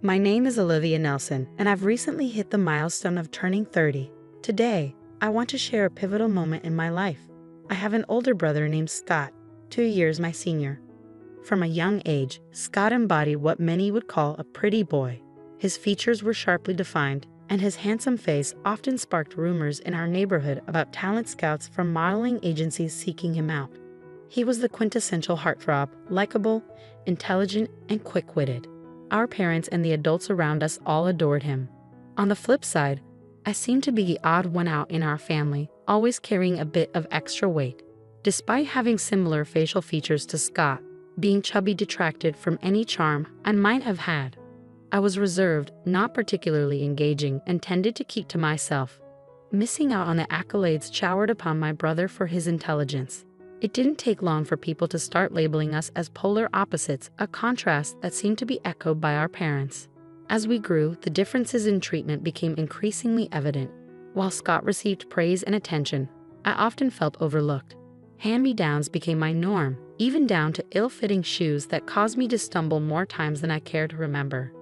My name is Olivia Nelson, and I've recently hit the milestone of turning 30. Today, I want to share a pivotal moment in my life. I have an older brother named Scott, 2 years my senior. From a young age, Scott embodied what many would call a pretty boy. His features were sharply defined, and his handsome face often sparked rumors in our neighborhood about talent scouts from modeling agencies seeking him out. He was the quintessential heartthrob, likable, intelligent, and quick-witted. Our parents and the adults around us all adored him. On the flip side, I seemed to be the odd one out in our family, always carrying a bit of extra weight. Despite having similar facial features to Scott, being chubby detracted from any charm I might have had. I was reserved, not particularly engaging, and tended to keep to myself, missing out on the accolades showered upon my brother for his intelligence. It didn't take long for people to start labeling us as polar opposites, a contrast that seemed to be echoed by our parents. As we grew, the differences in treatment became increasingly evident. While Scott received praise and attention, I often felt overlooked. Hand-me-downs became my norm, even down to ill-fitting shoes that caused me to stumble more times than I care to remember.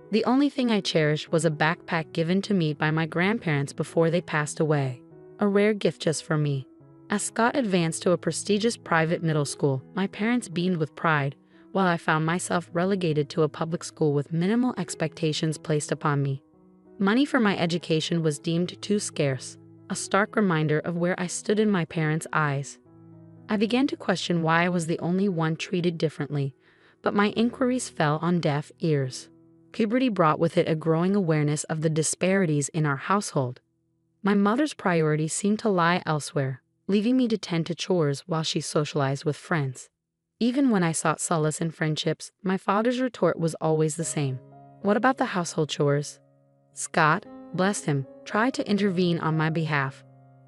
The only thing I cherished was a backpack given to me by my grandparents before they passed away, a rare gift just for me. As Scott advanced to a prestigious private middle school, my parents beamed with pride, while I found myself relegated to a public school with minimal expectations placed upon me. Money for my education was deemed too scarce, a stark reminder of where I stood in my parents' eyes. I began to question why I was the only one treated differently, but my inquiries fell on deaf ears. Puberty brought with it a growing awareness of the disparities in our household. My mother's priorities seemed to lie elsewhere, leaving me to tend to chores while she socialized with friends. Even when I sought solace in friendships, my father's retort was always the same. What about the household chores? Scott, bless him, tried to intervene on my behalf,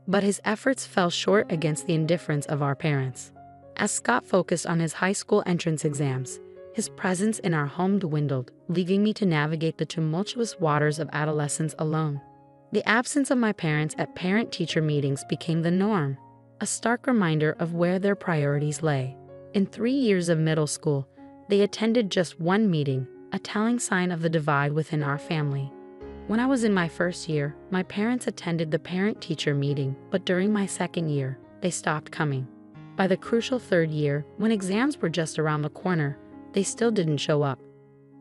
but his efforts fell short against the indifference of our parents. As Scott focused on his high school entrance exams, his presence in our home dwindled, leaving me to navigate the tumultuous waters of adolescence alone. The absence of my parents at parent-teacher meetings became the norm, a stark reminder of where their priorities lay. In 3 years of middle school, they attended just one meeting, a telling sign of the divide within our family. When I was in my first year, my parents attended the parent-teacher meeting, but during my second year, they stopped coming. By the crucial third year, when exams were just around the corner, they still didn't show up.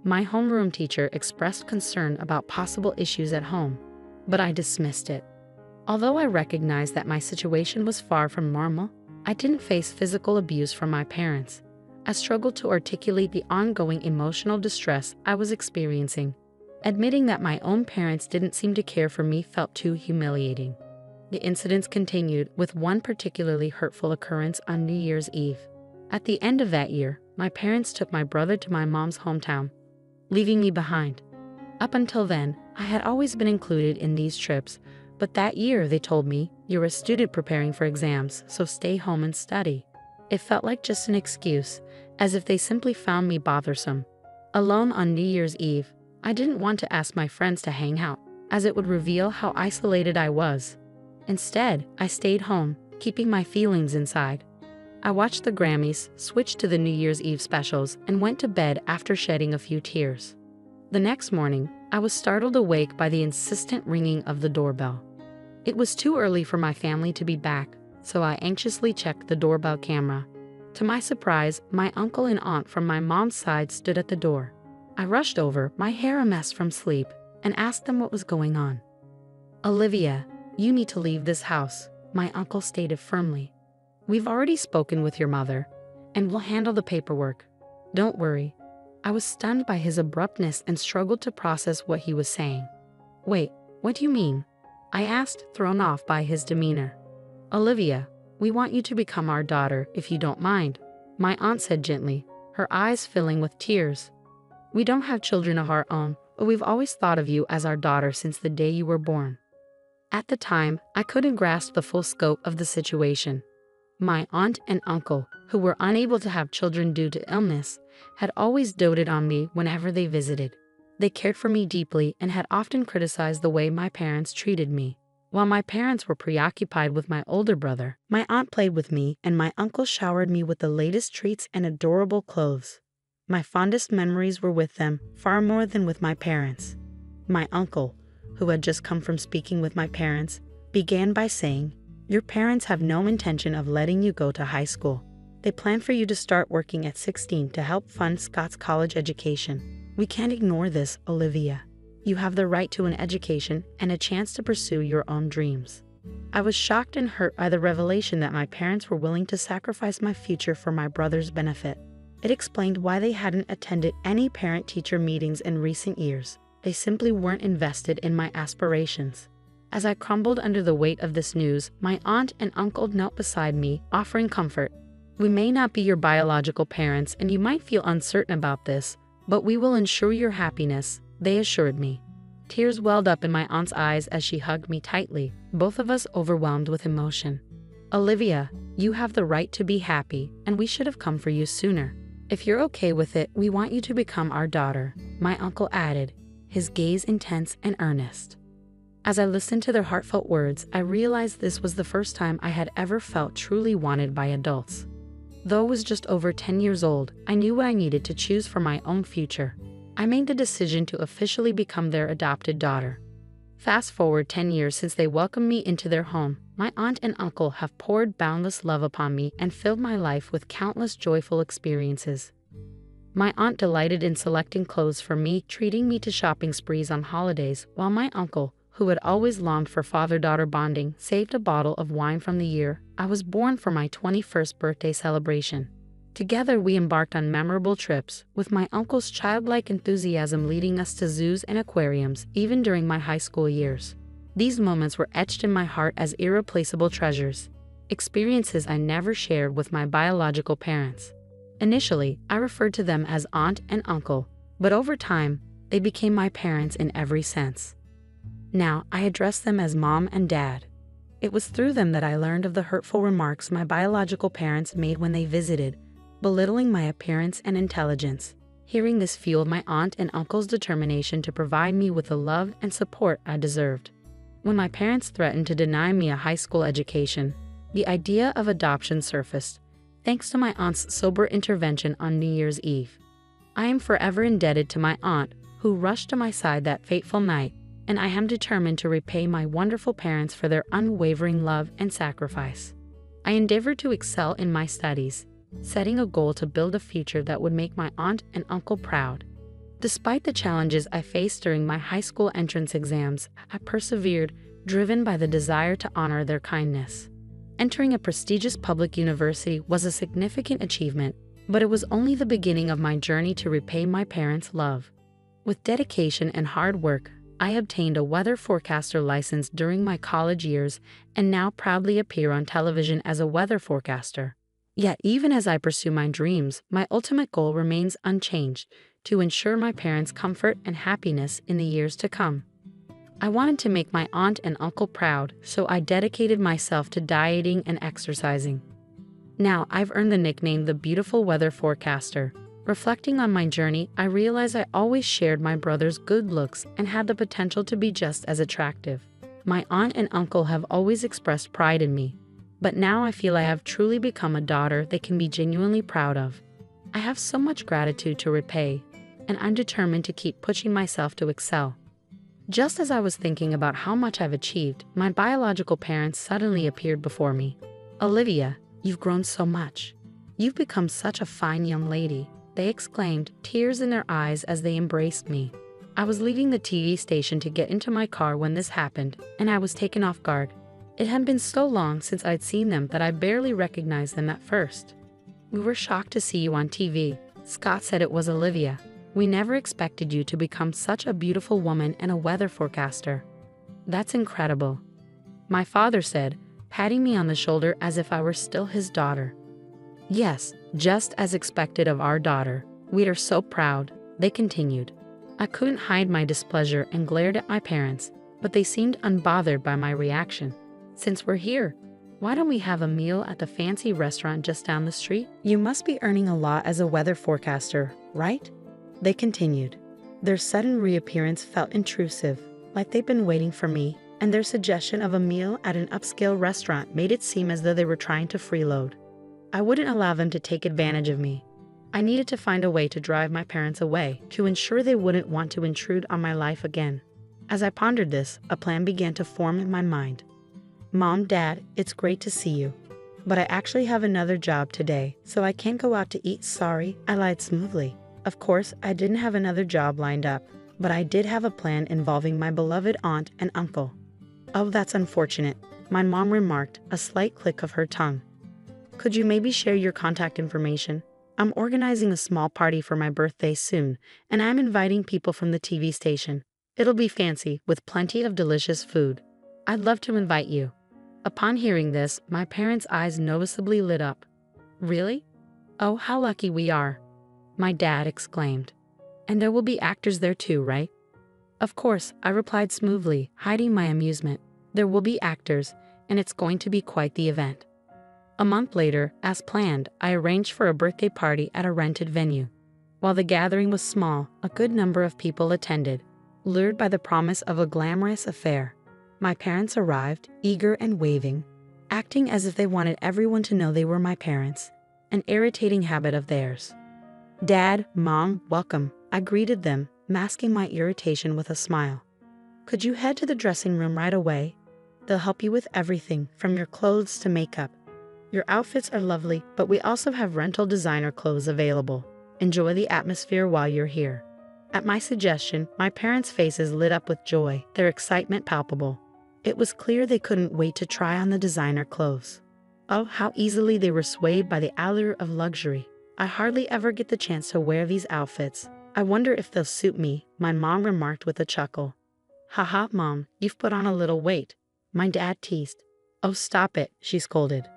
My homeroom teacher expressed concern about possible issues at home, but I dismissed it. Although I recognized that my situation was far from normal, I didn't face physical abuse from my parents. I struggled to articulate the ongoing emotional distress I was experiencing. Admitting that my own parents didn't seem to care for me felt too humiliating. The incidents continued, with one particularly hurtful occurrence on New Year's Eve. At the end of that year, my parents took my brother to my mom's hometown, leaving me behind. Up until then, I had always been included in these trips, but that year they told me, "You're a student preparing for exams, so stay home and study." It felt like just an excuse, as if they simply found me bothersome. Alone on New Year's Eve, I didn't want to ask my friends to hang out, as it would reveal how isolated I was. Instead, I stayed home, keeping my feelings inside. I watched the Grammys, switched to the New Year's Eve specials, and went to bed after shedding a few tears. The next morning, I was startled awake by the insistent ringing of the doorbell. It was too early for my family to be back, so I anxiously checked the doorbell camera. To my surprise, my uncle and aunt from my mom's side stood at the door. I rushed over, my hair a mess from sleep, and asked them what was going on. "Olivia, you need to leave this house," my uncle stated firmly. "We've already spoken with your mother, and we'll handle the paperwork. Don't worry." I was stunned by his abruptness and struggled to process what he was saying. "Wait, what do you mean?" I asked, thrown off by his demeanor. "Olivia, we want you to become our daughter, if you don't mind," my aunt said gently, her eyes filling with tears. "We don't have children of our own, but we've always thought of you as our daughter since the day you were born." At the time, I couldn't grasp the full scope of the situation. My aunt and uncle, who were unable to have children due to illness, had always doted on me whenever they visited. They cared for me deeply and had often criticized the way my parents treated me. While my parents were preoccupied with my older brother, my aunt played with me and my uncle showered me with the latest treats and adorable clothes. My fondest memories were with them, far more than with my parents. My uncle, who had just come from speaking with my parents, began by saying, "Your parents have no intention of letting you go to high school. They plan for you to start working at 16 to help fund Scott's college education. We can't ignore this, Olivia. You have the right to an education and a chance to pursue your own dreams." I was shocked and hurt by the revelation that my parents were willing to sacrifice my future for my brother's benefit. It explained why they hadn't attended any parent-teacher meetings in recent years. They simply weren't invested in my aspirations. As I crumbled under the weight of this news, my aunt and uncle knelt beside me, offering comfort. "We may not be your biological parents, and you might feel uncertain about this, but we will ensure your happiness," they assured me. Tears welled up in my aunt's eyes as she hugged me tightly, both of us overwhelmed with emotion. "Olivia, you have the right to be happy, and we should have come for you sooner. If you're okay with it, we want you to become our daughter," my uncle added, his gaze intense and earnest. As I listened to their heartfelt words, I realized this was the first time I had ever felt truly wanted by adults. Though I was just over 10 years old, I knew what I needed to choose for my own future. I made the decision to officially become their adopted daughter. Fast forward 10 years since they welcomed me into their home, my aunt and uncle have poured boundless love upon me and filled my life with countless joyful experiences. My aunt delighted in selecting clothes for me, treating me to shopping sprees on holidays, while my uncle, who had always longed for father-daughter bonding, saved a bottle of wine from the year I was born for my 21st birthday celebration. Together we embarked on memorable trips, with my uncle's childlike enthusiasm leading us to zoos and aquariums, even during my high school years. These moments were etched in my heart as irreplaceable treasures, experiences I never shared with my biological parents. Initially, I referred to them as aunt and uncle, but over time, they became my parents in every sense. Now, I address them as mom and dad. It was through them that I learned of the hurtful remarks my biological parents made when they visited, belittling my appearance and intelligence. Hearing this fueled my aunt and uncle's determination to provide me with the love and support I deserved. When my parents threatened to deny me a high school education, the idea of adoption surfaced, thanks to my aunt's sober intervention on New Year's Eve. I am forever indebted to my aunt, who rushed to my side that fateful night, and I am determined to repay my wonderful parents for their unwavering love and sacrifice. I endeavored to excel in my studies, setting a goal to build a future that would make my aunt and uncle proud. Despite the challenges I faced during my high school entrance exams, I persevered, driven by the desire to honor their kindness. Entering a prestigious public university was a significant achievement, but it was only the beginning of my journey to repay my parents' love. With dedication and hard work, I obtained a weather forecaster license during my college years and now proudly appear on television as a weather forecaster. Yet even as I pursue my dreams, my ultimate goal remains unchanged: to ensure my parents' comfort and happiness in the years to come. I wanted to make my aunt and uncle proud, so I dedicated myself to dieting and exercising. Now I've earned the nickname the Beautiful Weather Forecaster. Reflecting on my journey, I realized I always shared my brother's good looks and had the potential to be just as attractive. My aunt and uncle have always expressed pride in me, but now I feel I have truly become a daughter they can be genuinely proud of. I have so much gratitude to repay, and I'm determined to keep pushing myself to excel. Just as I was thinking about how much I've achieved, my biological parents suddenly appeared before me. "Olivia, you've grown so much. You've become such a fine young lady," they exclaimed, tears in their eyes as they embraced me. I was leaving the TV station to get into my car when this happened, and I was taken off guard. It had been so long since I'd seen them that I barely recognized them at first. "We were shocked to see you on TV. Scott said it was Olivia. We never expected you to become such a beautiful woman and a weather forecaster." "That's incredible," my father said, patting me on the shoulder as if I were still his daughter. "Yes, just as expected of our daughter. We are so proud," they continued. I couldn't hide my displeasure and glared at my parents, but they seemed unbothered by my reaction. "Since we're here, why don't we have a meal at the fancy restaurant just down the street? You must be earning a lot as a weather forecaster, right?" they continued. Their sudden reappearance felt intrusive, like they'd been waiting for me, and their suggestion of a meal at an upscale restaurant made it seem as though they were trying to freeload. I wouldn't allow them to take advantage of me. I needed to find a way to drive my parents away to ensure they wouldn't want to intrude on my life again. As I pondered this, a plan began to form in my mind. Mom, Dad, it's great to see you. But I actually have another job today, so I can't go out to eat. Sorry, I lied smoothly. Of course, I didn't have another job lined up, but I did have a plan involving my beloved aunt and uncle. Oh, that's unfortunate, my mom remarked, a slight click of her tongue. Could you maybe share your contact information? I'm organizing a small party for my birthday soon, and I'm inviting people from the TV station. It'll be fancy, with plenty of delicious food. I'd love to invite you. Upon hearing this, my parents' eyes noticeably lit up. Really? Oh, how lucky we are, my dad exclaimed. And there will be actors there too, right? Of course, I replied smoothly, hiding my amusement. There will be actors, and it's going to be quite the event. A month later, as planned, I arranged for a birthday party at a rented venue. While the gathering was small, a good number of people attended, lured by the promise of a glamorous affair. My parents arrived, eager and waving, acting as if they wanted everyone to know they were my parents, an irritating habit of theirs. Dad, Mom, welcome, I greeted them, masking my irritation with a smile. Could you head to the dressing room right away? They'll help you with everything, from your clothes to makeup. Your outfits are lovely, but we also have rental designer clothes available. Enjoy the atmosphere while you're here. At my suggestion, my parents' faces lit up with joy, their excitement palpable. It was clear they couldn't wait to try on the designer clothes. Oh, how easily they were swayed by the allure of luxury. I hardly ever get the chance to wear these outfits. I wonder if they'll suit me, my mom remarked with a chuckle. Haha, Mom, you've put on a little weight, my dad teased. Oh, stop it, she scolded.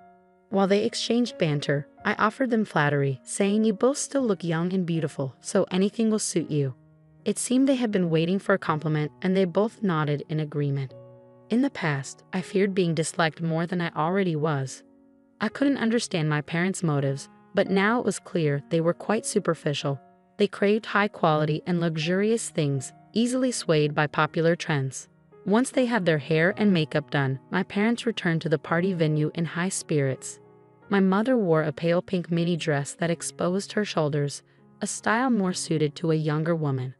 While they exchanged banter, I offered them flattery, saying you both still look young and beautiful, so anything will suit you. It seemed they had been waiting for a compliment, and they both nodded in agreement. In the past, I feared being disliked more than I already was. I couldn't understand my parents' motives, but now it was clear they were quite superficial. They craved high quality and luxurious things, easily swayed by popular trends. Once they had their hair and makeup done, my parents returned to the party venue in high spirits. My mother wore a pale pink mini dress that exposed her shoulders, a style more suited to a younger woman.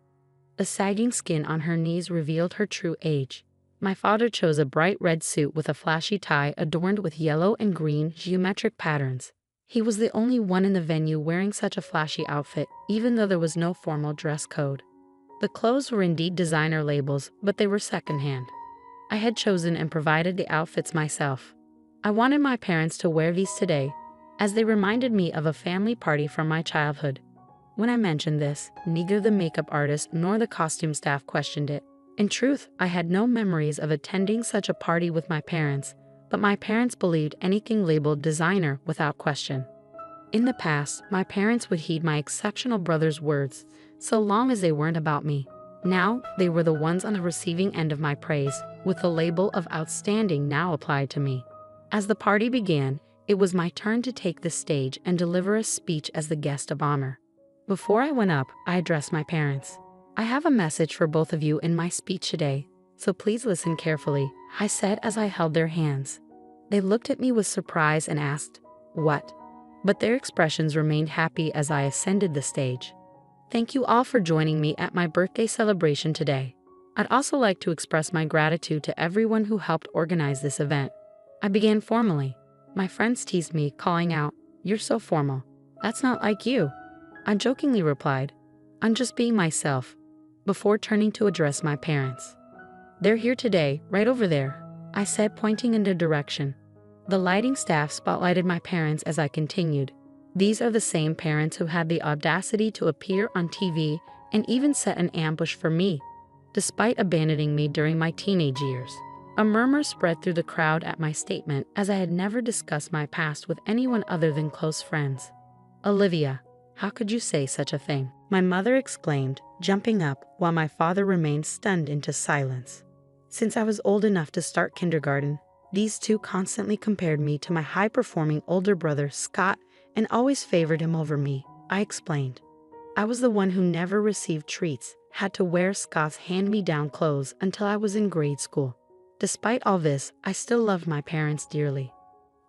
The sagging skin on her knees revealed her true age. My father chose a bright red suit with a flashy tie adorned with yellow and green geometric patterns. He was the only one in the venue wearing such a flashy outfit, even though there was no formal dress code. The clothes were indeed designer labels, but they were secondhand. I had chosen and provided the outfits myself. I wanted my parents to wear these today, as they reminded me of a family party from my childhood. When I mentioned this, neither the makeup artist nor the costume staff questioned it. In truth, I had no memories of attending such a party with my parents, but my parents believed anything labeled designer without question. In the past, my parents would heed my exceptional brother's words, so long as they weren't about me. Now, they were the ones on the receiving end of my praise, with the label of outstanding now applied to me. As the party began, it was my turn to take the stage and deliver a speech as the guest of honor. Before I went up, I addressed my parents. I have a message for both of you in my speech today, so please listen carefully, I said as I held their hands. They looked at me with surprise and asked, "What?" But their expressions remained happy as I ascended the stage. Thank you all for joining me at my birthday celebration today. I'd also like to express my gratitude to everyone who helped organize this event. I began formally. My friends teased me, calling out, "You're so formal. That's not like you." I jokingly replied, "I'm just being myself," before turning to address my parents. "They're here today, right over there," I said, pointing in their direction. The lighting staff spotlighted my parents as I continued. These are the same parents who had the audacity to appear on TV and even set an ambush for me, despite abandoning me during my teenage years. A murmur spread through the crowd at my statement, as I had never discussed my past with anyone other than close friends. "Olivia, how could you say such a thing?" my mother exclaimed, jumping up while my father remained stunned into silence. Since I was old enough to start kindergarten, these two constantly compared me to my high-performing older brother, Scott, and always favored him over me, I explained. I was the one who never received treats, had to wear Scott's hand-me-down clothes until I was in grade school. Despite all this, I still loved my parents dearly.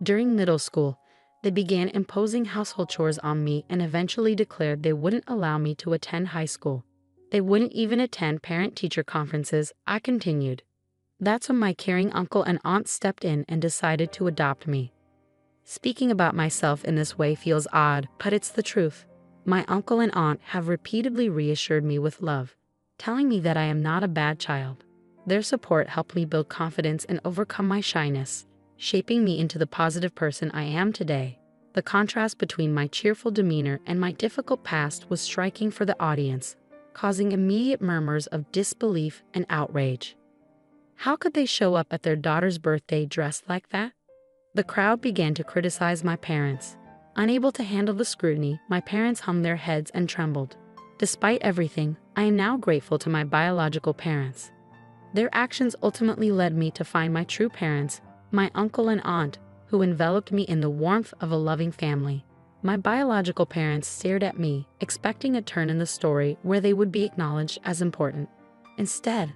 During middle school, They began imposing household chores on me and eventually declared they wouldn't allow me to attend high school. They wouldn't even attend parent-teacher conferences. I continued. That's when my caring uncle and aunt stepped in and decided to adopt me. Speaking about myself in this way feels odd, but it's the truth. My uncle and aunt have repeatedly reassured me with love, telling me that I am not a bad child. Their support helped me build confidence and overcome my shyness, shaping me into the positive person I am today. The contrast between my cheerful demeanor and my difficult past was striking for the audience, causing immediate murmurs of disbelief and outrage. How could they show up at their daughter's birthday dressed like that? The crowd began to criticize my parents. Unable to handle the scrutiny, my parents hung their heads and trembled. Despite everything, I am now grateful to my biological parents. Their actions ultimately led me to find my true parents, my uncle and aunt, who enveloped me in the warmth of a loving family. My biological parents stared at me, expecting a turn in the story where they would be acknowledged as important. Instead,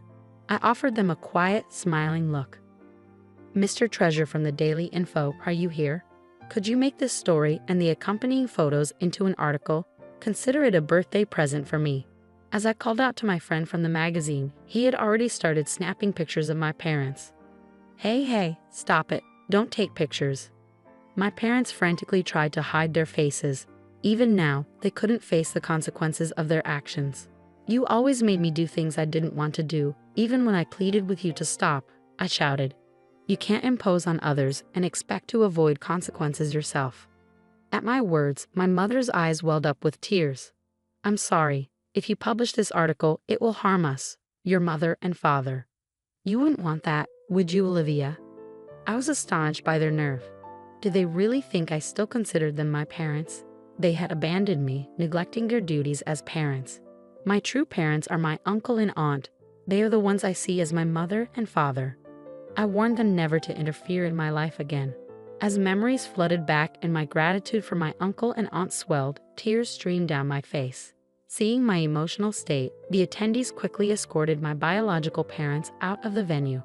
I offered them a quiet, smiling look. Mr. Treasure from the Daily Info, are you here? Could you make this story and the accompanying photos into an article? Consider it a birthday present for me. As I called out to my friend from the magazine, he had already started snapping pictures of my parents. Hey, stop it. Don't take pictures. My parents frantically tried to hide their faces. Even now, they couldn't face the consequences of their actions. You always made me do things I didn't want to do, even when I pleaded with you to stop, I shouted. You can't impose on others and expect to avoid consequences yourself. At my words, my mother's eyes welled up with tears. I'm sorry. If you publish this article, it will harm us, your mother and father. You wouldn't want that, would you, Olivia? I was astonished by their nerve. Did they really think I still considered them my parents? They had abandoned me, neglecting their duties as parents. My true parents are my uncle and aunt. They are the ones I see as my mother and father. I warned them never to interfere in my life again. As memories flooded back and my gratitude for my uncle and aunt swelled, tears streamed down my face. Seeing my emotional state, the attendees quickly escorted my biological parents out of the venue.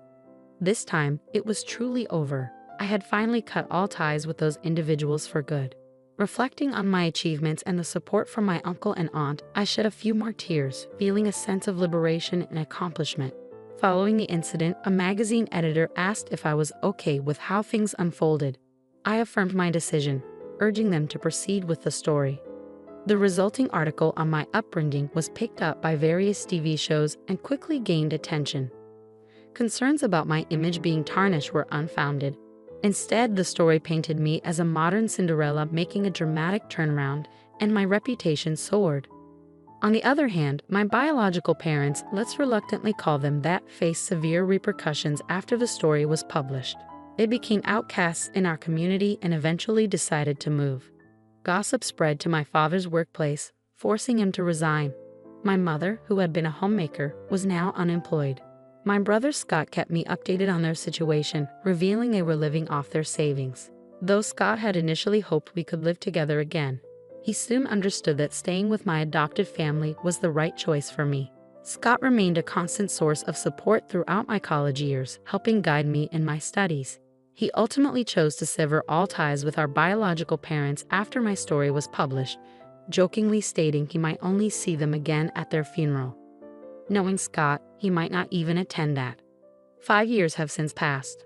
This time, it was truly over. I had finally cut all ties with those individuals for good. Reflecting on my achievements and the support from my uncle and aunt, I shed a few more tears, feeling a sense of liberation and accomplishment. Following the incident, a magazine editor asked if I was okay with how things unfolded. I affirmed my decision, urging them to proceed with the story. The resulting article on my upbringing was picked up by various TV shows and quickly gained attention. Concerns about my image being tarnished were unfounded. Instead, the story painted me as a modern Cinderella making a dramatic turnaround, and my reputation soared. On the other hand, my biological parents, let's reluctantly call them that, faced severe repercussions after the story was published. They became outcasts in our community and eventually decided to move. Gossip spread to my father's workplace, forcing him to resign. My mother, who had been a homemaker, was now unemployed. My brother Scott kept me updated on their situation, revealing they were living off their savings. Though Scott had initially hoped we could live together again, he soon understood that staying with my adopted family was the right choice for me. Scott remained a constant source of support throughout my college years, helping guide me in my studies. He ultimately chose to sever all ties with our biological parents after my story was published, jokingly stating he might only see them again at their funeral. Knowing Scott, he might not even attend that. 5 years have since passed.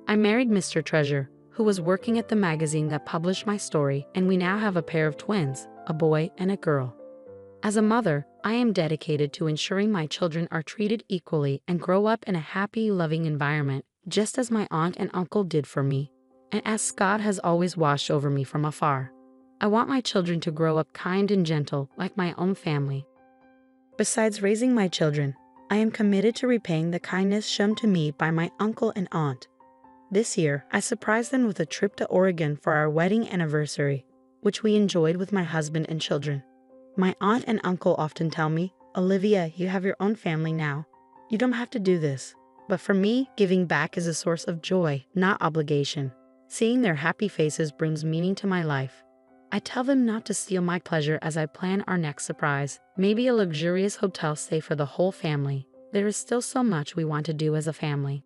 I married Mr. Treasure, who was working at the magazine that published my story, and we now have a pair of twins, a boy and a girl. As a mother, I am dedicated to ensuring my children are treated equally and grow up in a happy, loving environment, just as my aunt and uncle did for me, and as Scott has always watched over me from afar. I want my children to grow up kind and gentle, like my own family. Besides raising my children, I am committed to repaying the kindness shown to me by my uncle and aunt. This year, I surprised them with a trip to Oregon for our wedding anniversary, which we enjoyed with my husband and children. My aunt and uncle often tell me, "Olivia, you have your own family now. You don't have to do this." But for me, giving back is a source of joy, not obligation. Seeing their happy faces brings meaning to my life. I tell them not to steal my pleasure as I plan our next surprise, maybe a luxurious hotel stay for the whole family. There is still so much we want to do as a family.